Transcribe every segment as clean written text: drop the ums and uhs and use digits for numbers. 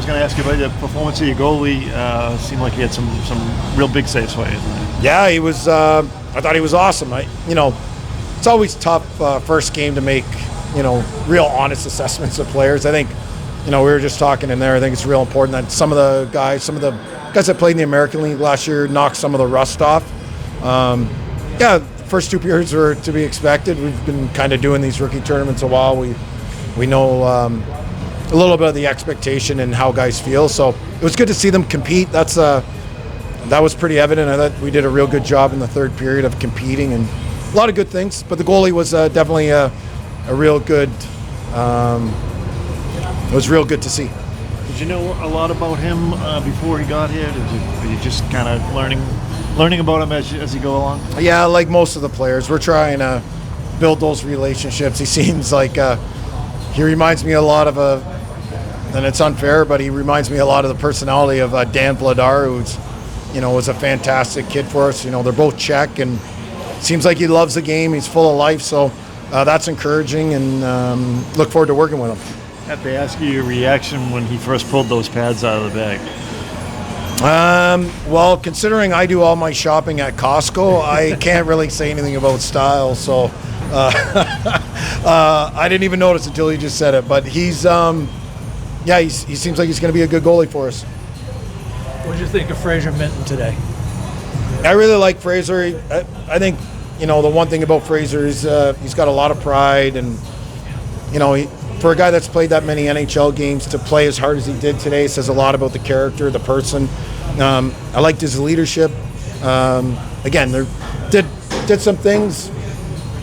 going to ask you about the performance of your goalie. Seemed like he had some real big saves for you. Yeah, he was. I thought he was awesome. It's always tough first game to make real honest assessments of players. I think we were just talking in there. I think it's real important that some of the guys that played in the American League last year knocked some of the rust off. First 2 periods were to be expected. We've been kind of doing these rookie tournaments a while. We know a little bit of the expectation and how guys feel. So it was good to see them compete. That was pretty evident. I thought we did a real good job in the third period of competing and a lot of good things. But the goalie was definitely a real good. It was real good to see. Did you know a lot about him before he got here? Were you just kind of learning about him as you go along? Yeah, like most of the players, we're trying to build those relationships. He seems like he reminds me a lot of and it's unfair, but he reminds me a lot of the personality of Dan Vladar, who's was a fantastic kid for us. They're both Czech, and seems like he loves the game. He's full of life, so that's encouraging, and look forward to working with him. I have to ask you your reaction when he first pulled those pads out of the bag. Well, considering I do all my shopping at Costco, I can't really say anything about style, so I didn't even notice until he just said it. But he seems like he's going to be a good goalie for us. What did you think of Fraser Minton today? I really like Fraser. I think the one thing about Fraser is he's got a lot of pride, and for a guy that's played that many NHL games to play as hard as he did today says a lot about the character, the person. I liked his leadership. Again, there did some things,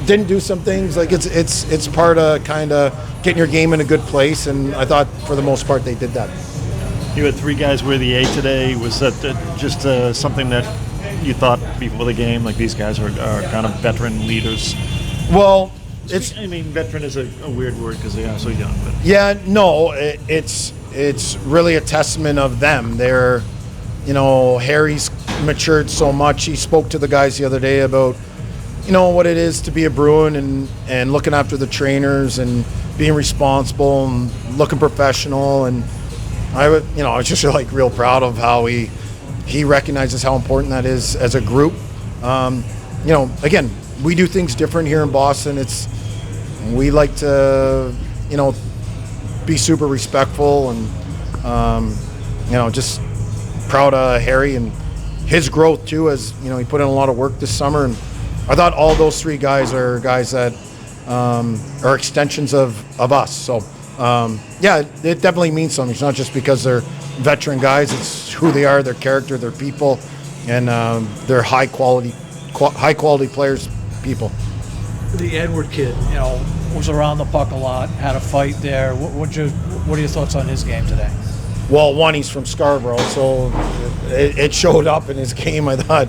didn't do some things. Like it's part of kind of getting your game in a good place, and I thought for the most part they did that. You had 3 guys wear the A today. Was that just something that you thought before the game, like these guys are kind of veteran leaders? Well, veteran is a weird word because they are so young. But yeah, no, it's really a testament of them. They're, Harry's matured so much. He spoke to the guys the other day about, what it is to be a Bruin and looking after the trainers and being responsible and looking professional. And I was just real proud of how he recognizes how important that is as a group. Again, we do things different here in Boston. We like to, be super respectful and, just proud of Harry and his growth too. As he put in a lot of work this summer, and I thought all those 3 guys are guys that are extensions of us. So it definitely means something. It's not just because they're veteran guys; it's who they are, their character, their people, and they're high quality players. People. The Edward kid, was around the puck a lot, had a fight there. What are your thoughts on his game today? Well, one, he's from Scarborough, so it showed up in his game, I thought.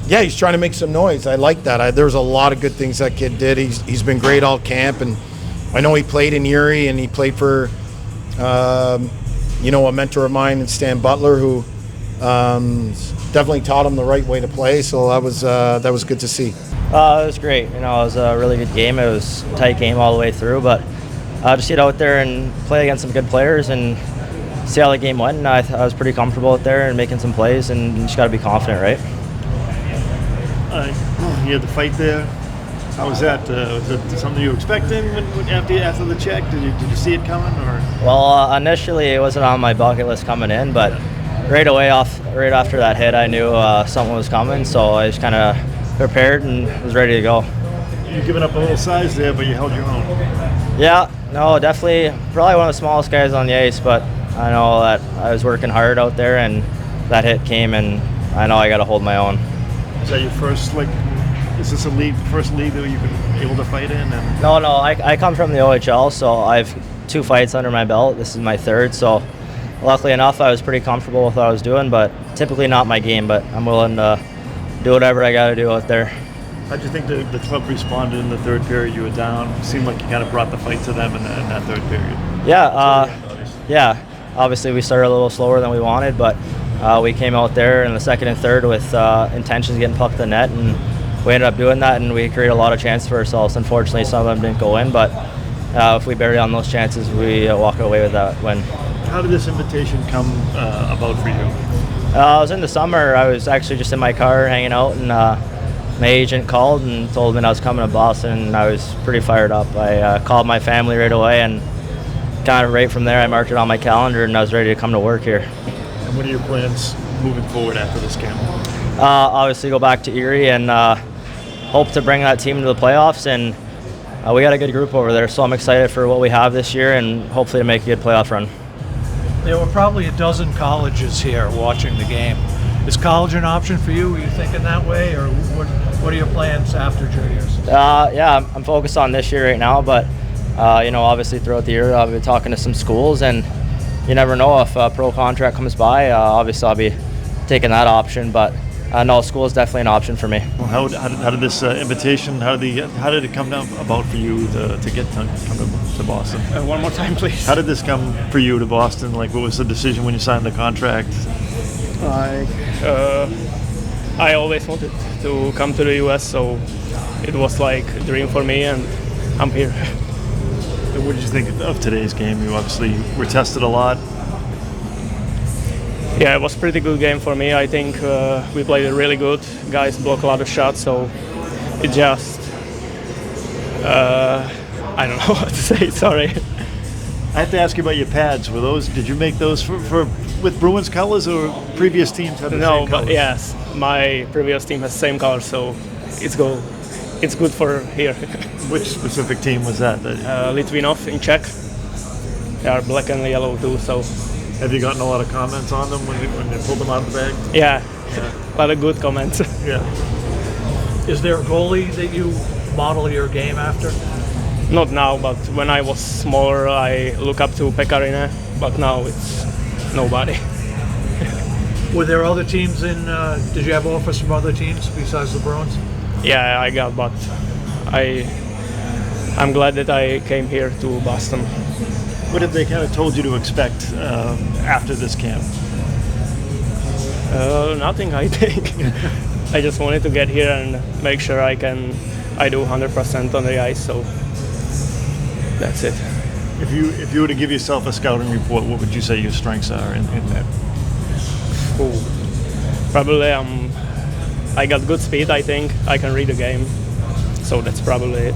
He's trying to make some noise. I like that. There's a lot of good things that kid did. He's been great all camp, and I know he played in Erie, and he played for, a mentor of mine, Stan Butler, who definitely taught him the right way to play. So that was good to see. It was great. It was a really good game. It was a tight game all the way through, but just get out there and play against some good players and see how the game went. And I was pretty comfortable out there and making some plays, and you just got to be confident, right? You had the fight there. How was that? Was it something you were expecting after the check? Did you see it coming, or? Well, initially it wasn't on my bucket list coming in, but right after that hit, I knew something was coming, so I just kind of prepared and was ready to go. You're giving up a little size there, but you held your own. Yeah, no, definitely, probably one of the smallest guys on the ice, but I know that I was working hard out there, and that hit came, and I know I got to hold my own. Is that your first, is this first league that you've been able to fight in? And No, I come from the OHL, so I've 2 fights under my belt. This is my 3rd, so luckily enough, I was pretty comfortable with what I was doing, but typically not my game, but I'm willing to do whatever I got to do out there. How do you think the club responded in the 3rd period? You were down. It seemed like you kind of brought the fight to them in that 3rd period. Yeah, obviously we started a little slower than we wanted, but we came out there in the 2nd and 3rd with intentions of getting puck to the net, and we ended up doing that, and we created a lot of chances for ourselves. Unfortunately, some of them didn't go in, but if we bury on those chances, we walk away with that win. How did this invitation come about for you? I was in the summer. I was actually just in my car hanging out, and my agent called and told me I was coming to Boston, and I was pretty fired up. I called my family right away, and kind of right from there I marked it on my calendar, and I was ready to come to work here. And what are your plans moving forward after this camp? Obviously go back to Erie and hope to bring that team to the playoffs, and we got a good group over there, so I'm excited for what we have this year and hopefully to make a good playoff run. There were probably a dozen colleges here watching the game. Is college an option for you? Are you thinking that way, or what are your plans after juniors? Yeah, I'm focused on this year right now, but obviously throughout the year I'll be talking to some schools, and you never know if a pro contract comes by. Obviously I'll be taking that option, but no, school is definitely an option for me. Well, how did this invitation? How did it come down about for you to come to Boston? One more time, please. How did this come for you to Boston? Like, what was the decision when you signed the contract? I always wanted to come to the US, so it was like a dream for me, and I'm here. What did you think of today's game? You obviously were tested a lot. Yeah, it was a pretty good game for me. I think we played it really good. Guys blocked a lot of shots, so it just I don't know what to say. Sorry. I have to ask you about your pads. Did you make those for with Bruins colors, or previous teams had the same colors? But yes, my previous team has the same color, so it's good. It's good for here. Which specific team was that? Litvinov in Czech. They are black and yellow too. So Have you gotten a lot of comments on them when they pulled them out of the bag? yeah. A lot of good comments. Yeah. Is there a goalie that you model your game after? Not now, but when I was smaller, I look up to Pekarine, but now it's nobody. Were there other teams did you have offers from other teams besides the Bruins? Yeah, I got, but I'm glad that I came here to Boston. What have they kind of told you to expect after this camp? Nothing, I think. I just wanted to get here and make sure I do 100% on the ice, so that's it. If you were to give yourself a scouting report, what would you say your strengths are in that? Probably I got good speed, I think. I can read the game, so that's probably it.